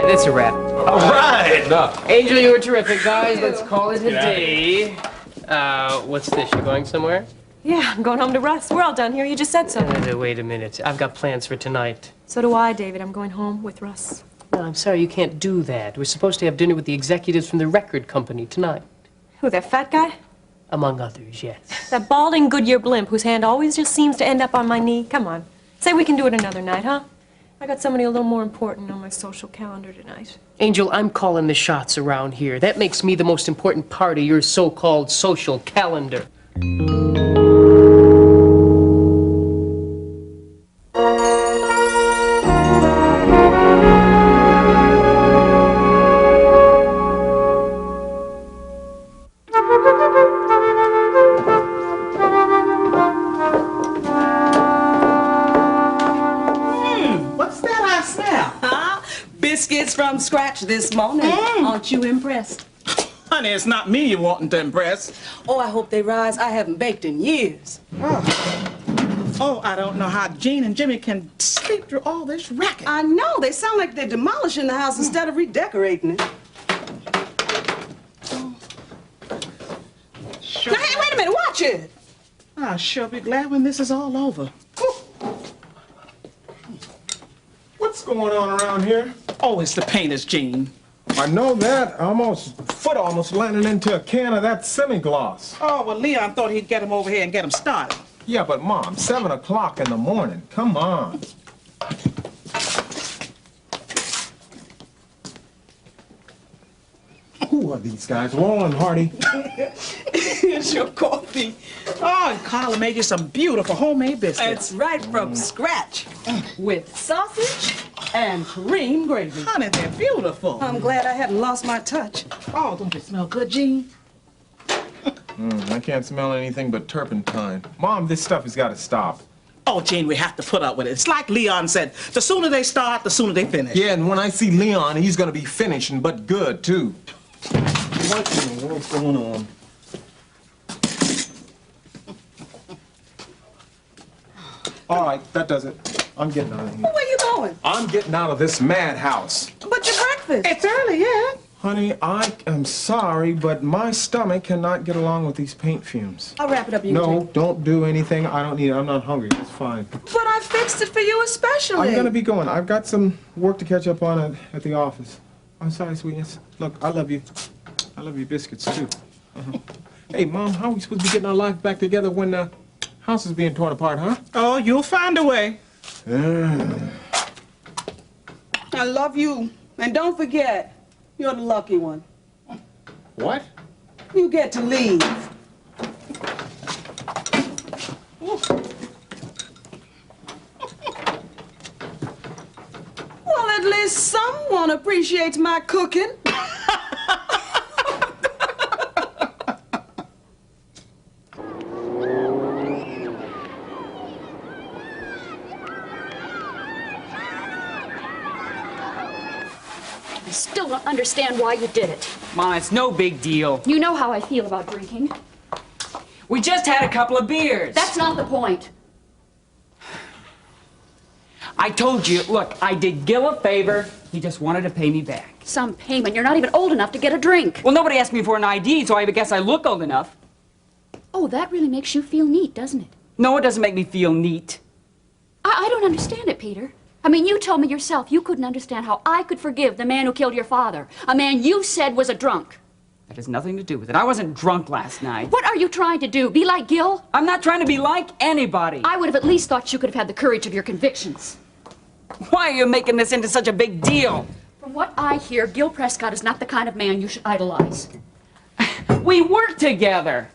That's a wrap. All right. Angel, you were terrific, guys. Let's call it a day. What's this? You going somewhere? Yeah, I'm going home to Russ. We're all done here. You just said so. Wait a minute. I've got plans for tonight. So do I, David. I'm going home with Russ. No, I'm sorry, you can't do that. We're supposed to have dinner with the executives from the record company tonight. Who, that fat guy? Among others, yes. That balding Goodyear blimp whose hand always just seems to end up on my knee. Come on. Say we can do it another night, huh? I got somebody a little more important on my social calendar tonight. Angel, I'm calling the shots around here. That makes me the most important part of your so-called social calendar. Biscuits from scratch this morning. Aren't you impressed? Honey, it's not me you wanting to impress. Oh, I hope they rise. I haven't baked in years. Oh, I don't know how Gene and Jimmy can sleep through all this racket. I know. They sound like they're demolishing the house instead of redecorating it. Sure. Now, hey, wait a minute. Watch it. I'll sure be glad when this is all over. What's going on around here? Oh, it's the painters, Gene. I know that. Foot almost landed into a can of that semi-gloss. Oh, well, Leon thought he'd get him over here and get him started. Yeah, but Mom, 7 o'clock in the morning. Come on. Who are these guys? Laurel and Hardy. Here's your coffee. Oh, and Carla made you some beautiful homemade biscuits. It's right from scratch with sausage and cream gravy. Honey, they're beautiful. I'm glad I hadn't lost my touch. Oh, don't they smell good, Gene? I can't smell anything but turpentine. Mom, this stuff has got to stop. Oh, Gene, we have to put up with it. It's like Leon said, the sooner they start, the sooner they finish. Yeah, and when I see Leon, he's going to be finishing, but good, too. What in the world's going on? All right, that does it. I'm getting out of here. Where you going? I'm getting out of this madhouse. But your breakfast. It's early, yeah. Honey, I am sorry, but my stomach cannot get along with these paint fumes. I'll wrap it up. You No, can take it. don't do anything. I don't need it. I'm not hungry. It's fine. But I fixed it for you especially. I'm going to be going. I've got some work to catch up on at the office. I'm sorry, sweetness. Look, I love you. I love your biscuits, too. Hey, Mom, how are we supposed to be getting our life back together when the house is being torn apart, huh? Oh, you'll find a way. I love you. And don't forget, you're the lucky one. What? You get to leave. Well, at least someone appreciates my cooking. I still don't understand why you did it. Mom, it's no big deal. You know how I feel about drinking. We just had a couple of beers. That's not the point. I told you, look, I did Gil a favor. He just wanted to pay me back. Some payment. You're not even old enough to get a drink. Well, nobody asked me for an ID, so I guess I look old enough. Oh, that really makes you feel neat, doesn't it? No, it doesn't make me feel neat. I don't understand it, Peter. I mean, you told me yourself you couldn't understand how I could forgive the man who killed your father. A man you said was a drunk. That has nothing to do with it. I wasn't drunk last night. What are you trying to do? Be like Gil? I'm not trying to be like anybody. I would have at least thought you could have had the courage of your convictions. Why are you making this into such a big deal? From what I hear, Gil Prescott is not the kind of man you should idolize. We work together.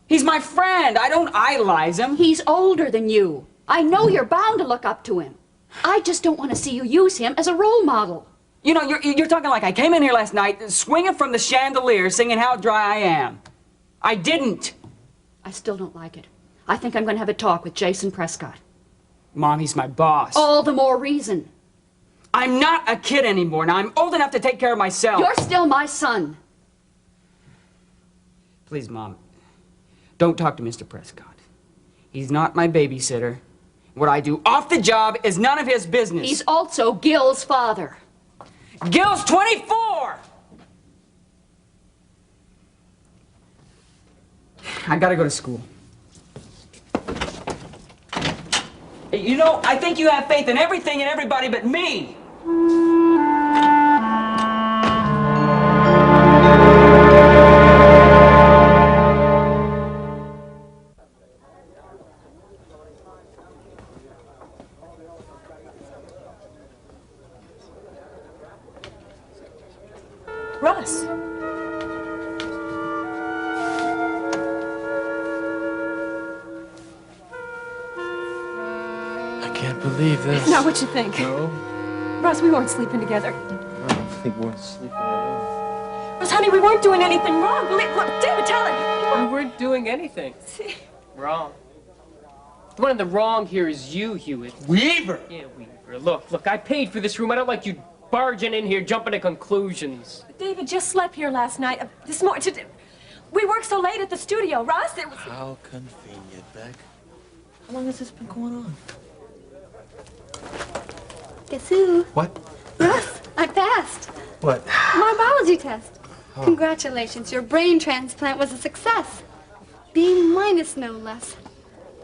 He's my friend. I don't idolize him. He's older than you. I know you're bound to look up to him. I just don't want to see you use him as a role model. You know, you're talking like I came in here last night swinging from the chandelier singing How Dry I Am. I didn't. I still don't like it. I think I'm going to have a talk with Jason Prescott. Mom, he's my boss. All the more reason. I'm not a kid anymore. Now, I'm old enough to take care of myself. You're still my son. Please, Mom, don't talk to Mr. Prescott. He's not my babysitter. What I do off the job is none of his business. He's also Gil's father. Gil's 24! I gotta go to school. You know, I think you have faith in everything and everybody but me. Russ. I can't believe this. Now, what you think? No, Russ, we weren't sleeping together. I don't think we're sleeping at all. Russ, honey, we weren't doing anything wrong. Look, David, tell him. We weren't doing anything wrong. The one in the wrong here is you, Hewitt. Weaver! Yeah, Weaver. Look, I paid for this room. I don't like you barging in here, jumping to conclusions. David just slept here last night. This morning. We worked so late at the studio, Russ. It was... How convenient, Beck. How long has this been going on? Guess who? What? Russ, I passed What? my biology test. Congratulations, your brain transplant was a success. B minus, no less.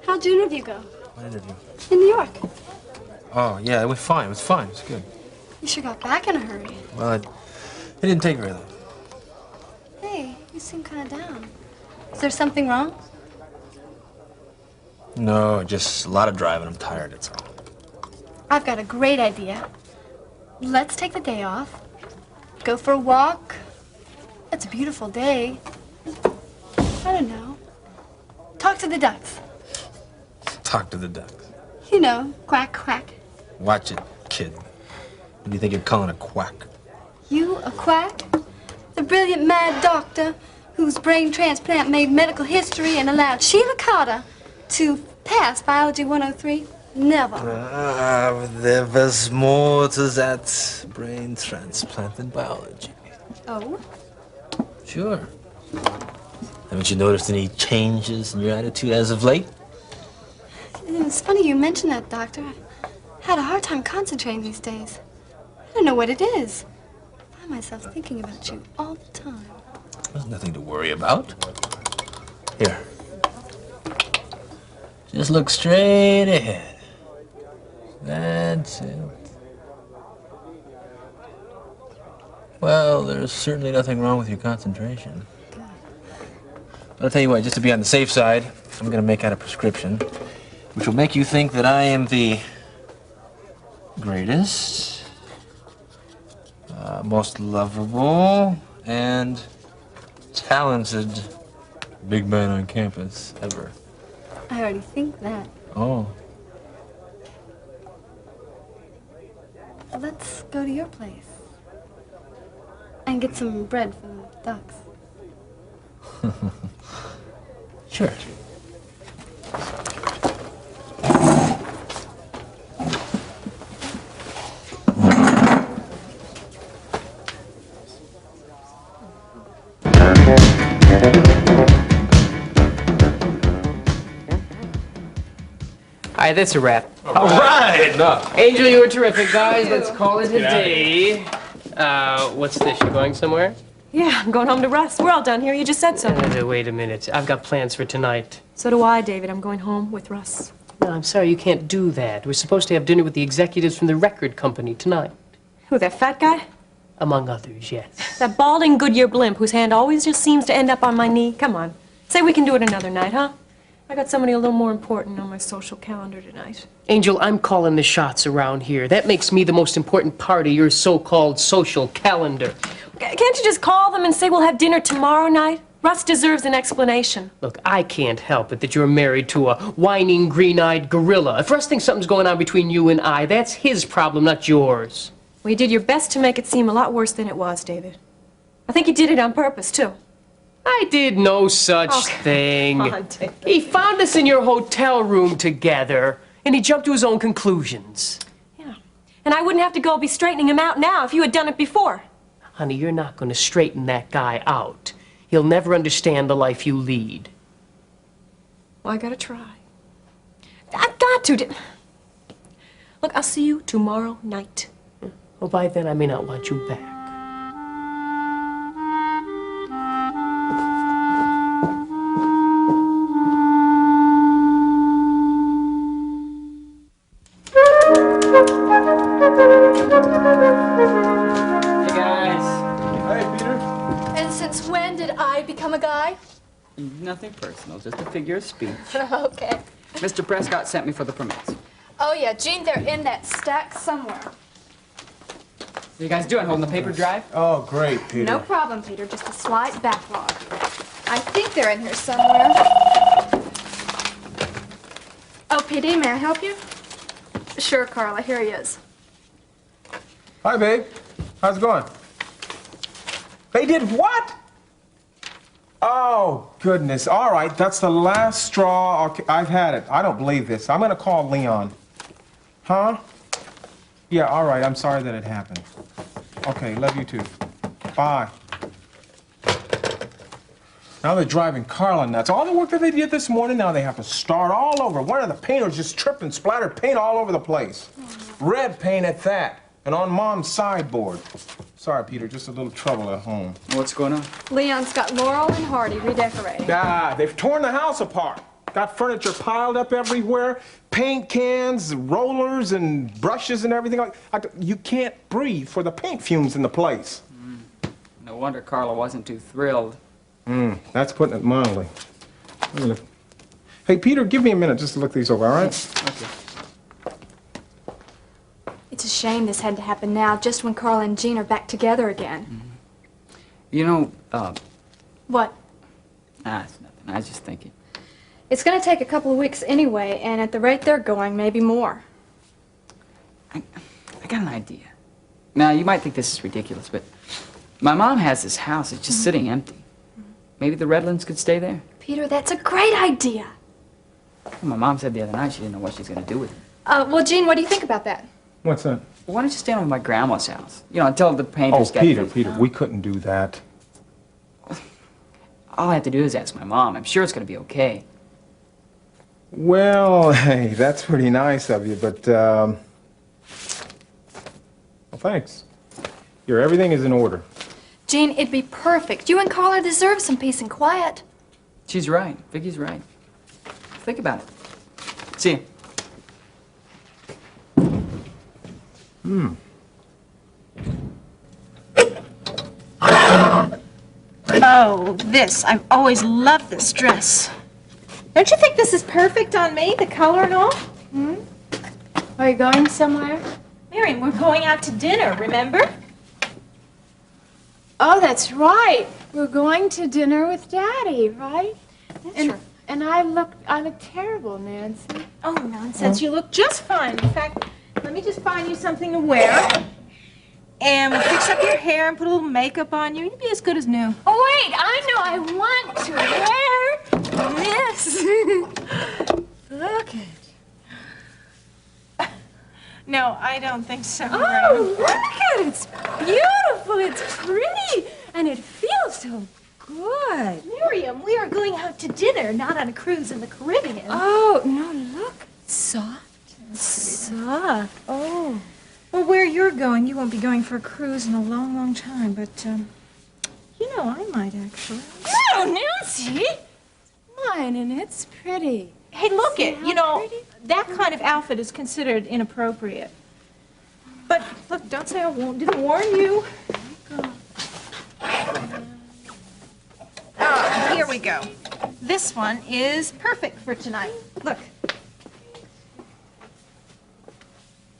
How'd your interview go? What interview? In New York. Oh, yeah, it was fine. It was fine. It was good. You sure got back in a hurry. Well, it didn't take very long. Hey, you seem kind of down. Is there something wrong? No, just a lot of driving. I'm tired, that's all. I've got a great idea. Let's take the day off. Go for a walk. It's a beautiful day. I don't know. Talk to the ducks. Talk to the ducks. You know, quack, quack. Watch it, kid. What do you think you're calling a quack? You a quack? The brilliant mad doctor whose brain transplant made medical history and allowed Sheila Carter to pass Biology 103? Never. There was more to that brain transplant than biology. Oh? Sure. Haven't you noticed any changes in your attitude as of late? It's funny you mention that, Doctor. I've had a hard time concentrating these days. I don't know what it is. I find myself thinking about you all the time. There's nothing to worry about. Here. Just look straight ahead. That's it. Well, there's certainly nothing wrong with your concentration. But I'll tell you what, just to be on the safe side, I'm going to make out a prescription, which will make you think that I am the greatest, most lovable, and talented big man on campus ever. I already think that. Oh. Let's go to your place. And get some bread for the ducks. Sure. All right, that's a wrap. All right. Angel, you were terrific, guys. Let's call it a day. What's this? You going somewhere? Yeah, I'm going home to Russ. We're all done here. You just said so. Wait a minute. I've got plans for tonight. So do I, David. I'm going home with Russ. No, I'm sorry, you can't do that. We're supposed to have dinner with the executives from the record company tonight. Who, that fat guy? Among others, yes. That balding Goodyear blimp whose hand always just seems to end up on my knee? Come on. Say we can do it another night, huh? I got somebody a little more important on my social calendar tonight. Angel, I'm calling the shots around here. That makes me the most important part of your so-called social calendar. Can't you just call them and say we'll have dinner tomorrow night? Russ deserves an explanation. Look, I can't help it that you're married to a whining, green-eyed gorilla. If Russ thinks something's going on between you and I, that's his problem, not yours. Well, you did your best to make it seem a lot worse than it was, David. I think you did it on purpose, too. I did no such thing. come on, David. He found us in your hotel room together, and he jumped to his own conclusions. Yeah. And I wouldn't have to go be straightening him out now if you had done it before. Honey, you're not going to straighten that guy out. He'll never understand the life you lead. Well, I gotta try. I've got to. Look, I'll see you tomorrow night. Well, by then, I may not want you back. Hey, guys. Hey, Peter. And since when did I become a guy? Nothing personal, just a figure of speech. Okay. Mr. Prescott sent me for the permits. Oh, yeah, Gene, they're in that stack somewhere. What are you guys doing, holding the paper drive? Oh, great, Peter. No problem, Peter, just a slight backlog. I think they're in here somewhere. Oh, PD, may I help you? Sure, Carla, here he is. Hi, babe. How's it going? They did what? Oh, goodness. All right, that's the last straw. Okay, I've had it. I don't believe this. I'm going to call Leon. Huh? Yeah, all right. I'm sorry that it happened. Okay, love you too. Bye. Now they're driving Carla nuts. All the work that they did this morning, now they have to start all over. One of the painters just tripped and splattered paint all over the place. Red paint at that. And on Mom's sideboard. Sorry, Peter, just a little trouble at home. What's going on? Leon's got Laurel and Hardy redecorating. Ah, they've torn the house apart. Got furniture piled up everywhere, paint cans, rollers, and brushes and everything. You can't breathe for the paint fumes in the place. No wonder Carla wasn't too thrilled. That's putting it mildly. Let me look. Hey, Peter, give me a minute just to look these over, all right? Okay. It's a shame this had to happen now, just when Carla and Gene are back together again. You know, What? it's nothing. I was just thinking. It's going to take a couple of weeks anyway, and at the rate they're going, maybe more. I got an idea. Now, you might think this is ridiculous, but my mom has this house. It's just sitting empty. Maybe the Redlands could stay there? Peter, that's a great idea. Well, my mom said the other night she didn't know what she's going to do with it. Well, Gene, what do you think about that? What's that? Well, why don't you stay over my grandma's house? You know, until the Oh, painters get Peter, through. Peter, we couldn't do that. All I have to do is ask my mom. I'm sure it's going to be okay. Well, hey, that's pretty nice of you, but, well, thanks. Everything is in order. Gene, it'd be perfect. You and Carla deserve some peace and quiet. She's right. Vicky's right. Think about it. See you. Oh, this. I've always loved this dress. Don't you think this is perfect on me, the color and all? Are you going somewhere? Miriam, we're going out to dinner, remember? Oh, that's right. We're going to dinner with Daddy, right? That's right. And I look terrible, Nancy. Oh, nonsense. You look just fine. In fact, let me just find you something to wear. And we'll fix up your hair and put a little makeup on you. You'll be as good as new. Oh, wait, I know I want to wear this. Look at No, I don't think so. Oh, look at it. It's beautiful. It's pretty. And it feels so good. Miriam, we are going out to dinner, not on a cruise in the Caribbean. Oh, no, look. Soft. Soft. Oh. Well, where you're going, you won't be going for a cruise in a long, long time, but, you know, I might actually. Oh, Nancy. Mine, and it's pretty. Hey, look See it. how You know, pretty? that kind of outfit is considered inappropriate. But, look, don't say I didn't warn you. Ah, here we go. This one is perfect for tonight. Look.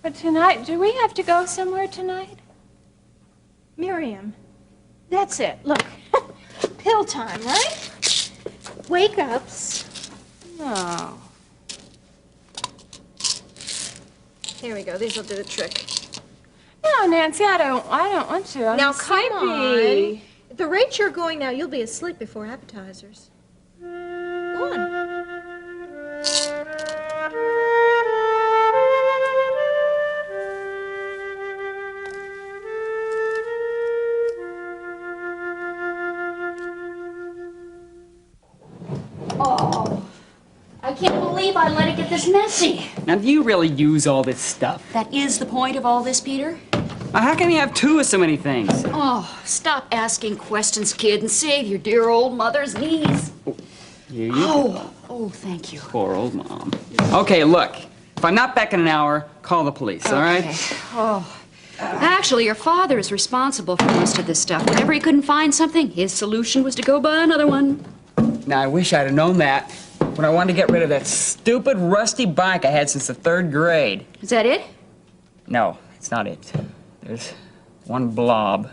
But tonight, do we have to go somewhere tonight? Miriam. That's it. Look. Pill time, right? Wake-ups. No. Here we go. These will do the trick. No, Nancy, I don't want to. I'm Now, sleepy. come on. At the rate you're going now, you'll be asleep before appetizers. Go on. Oh, I can't believe I let it get this messy. Now, do you really use all this stuff? That is the point of all this, Peter? Now, how can you have two of so many things? Oh, stop asking questions, kid, and save your dear old mother's knees. You? Oh, thank you. Poor old mom. Okay, look. If I'm not back in an hour, call the police, all right? Oh. Actually, your father is responsible for most of this stuff. Whenever he couldn't find something, his solution was to go buy another one. Now, I wish I'd have known that when I wanted to get rid of that stupid, rusty bike I had since the 3rd grade. Is that it? No, it's not it. There's one blob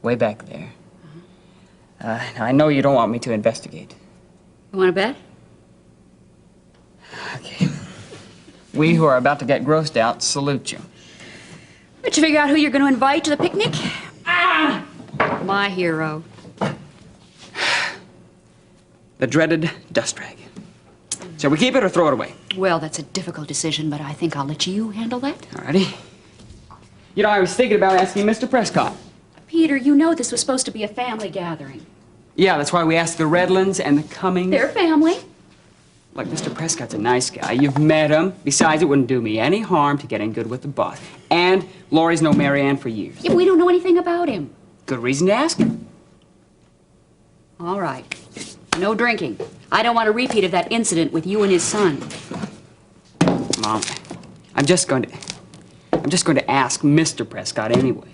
way back there. Now, I know you don't want me to investigate. You want to bet? Okay. We who are about to get grossed out salute you. Did you figure out who you're going to invite to the picnic? Ah! My hero. The dreaded dust rag. Shall we keep it or throw it away? Well, that's a difficult decision, but I think I'll let you handle that. Alrighty. You know, I was thinking about asking Mr. Prescott. Peter, you know this was supposed to be a family gathering. Yeah, that's why we asked the Redlands and the Cummings. They're family. Look, Mr. Prescott's a nice guy. You've met him. Besides, it wouldn't do me any harm to get in good with the boss. And Laurie's known Mary Ann for years. Yeah, but we don't know anything about him. Good reason to ask him. All right. No drinking. I don't want a repeat of that incident with you and his son. Mom, I'm just going to ask Mr. Prescott anyway.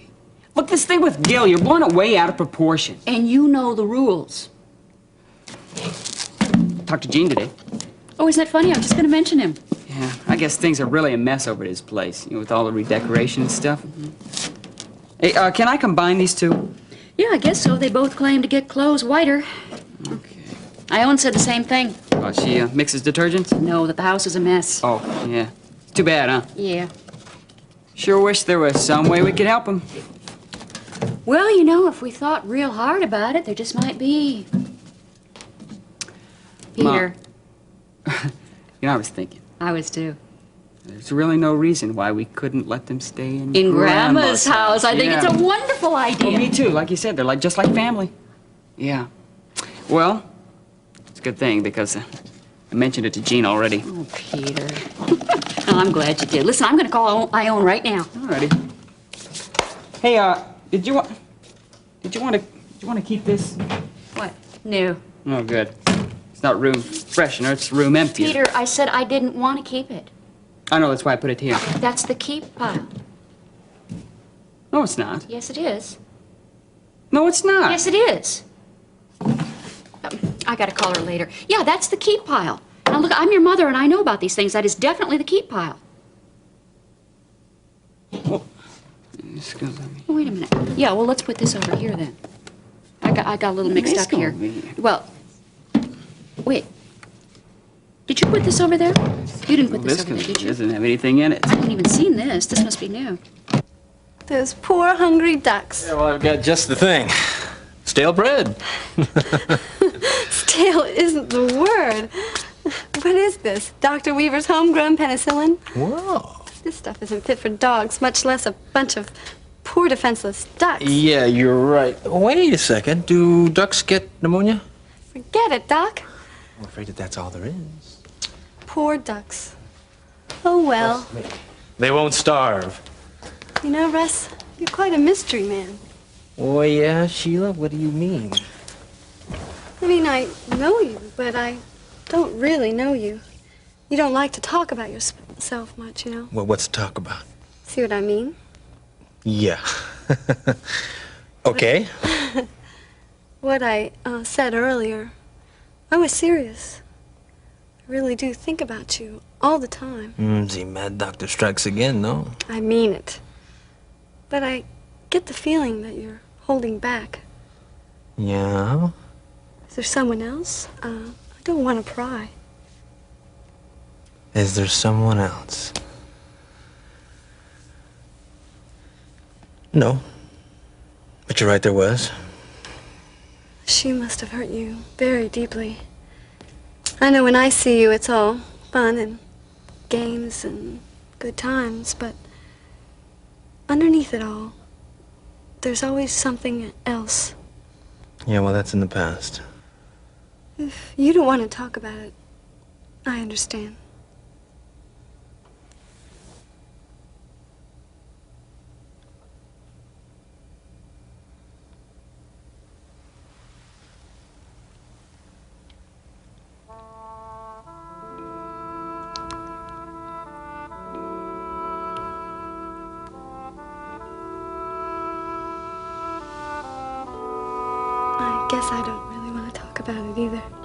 Look, this thing with Gil, you're blowing it way out of proportion. And you know the rules. Talked to Gene today. Oh, isn't that funny? I was just going to mention him. Yeah, I guess things are really a mess over at his place, you know, with all the redecoration and stuff. Hey, can I combine these two? Yeah, I guess so. They both claim to get clothes whiter. Okay. Ione said the same thing. Oh, she mixes detergents? No, that the house is a mess. Oh, yeah. Too bad, huh? Yeah. Sure wish there was some way we could help him. Well, you know, if we thought real hard about it, there just might be. Peter. You know, I was thinking. I was too. There's really no reason why we couldn't let them stay in Grandma's house. I think it's a wonderful idea. Well, me too. Like you said, they're just like family. Yeah. Well, it's a good thing because I mentioned it to Gene already. Oh, Peter. Oh, I'm glad you did. Listen, I'm going to call Ione right now. Alrighty. Hey, did you want to keep this? What? No. Oh, good. It's not room freshener. It's room empty. Peter, I said I didn't want to keep it. I know. That's why I put it here. That's the keep pile. No, it's not. Yes, it is. No, it's not. Yes, it is. I got to call her later. Yeah, that's the keep pile. Now, look, I'm your mother, and I know about these things. That is definitely the keep pile. Oh, excuse me. Wait a minute. Yeah, well, let's put this over here, then. I got a little mixed up here. Well, wait. Did you put this over there? You didn't put this over there, did you? Doesn't have anything in it. I haven't even seen this. This must be new. Those poor hungry ducks. Yeah, well, I've got just the thing. Stale bread. Stale isn't the word. What is this? Dr. Weaver's homegrown penicillin? Whoa. This stuff isn't fit for dogs, much less a bunch of poor defenseless ducks. Yeah, you're right. Wait a second. Do ducks get pneumonia? Forget it, Doc. I'm afraid that that's all there is. Poor ducks. Oh, well. They won't starve. You know, Russ, you're quite a mystery man. Oh, yeah, Sheila? What do you mean? I mean, I know you, but I don't really know you. You don't like to talk about yourself much, you know? Well, what's to talk about? See what I mean? Yeah. Okay. What I said earlier I was serious. I really do think about you all the time. The mad doctor strikes again, no? I mean it. But I get the feeling that you're holding back. Yeah? Is there someone else? I don't want to pry. Is there someone else? No. But you're right, there was. She must have hurt you very deeply. I know when I see you, it's all fun and games and good times, but underneath it all, there's always something else. Yeah, well, that's in the past. If you don't want to talk about it, I understand. I guess I don't really want to talk about it either.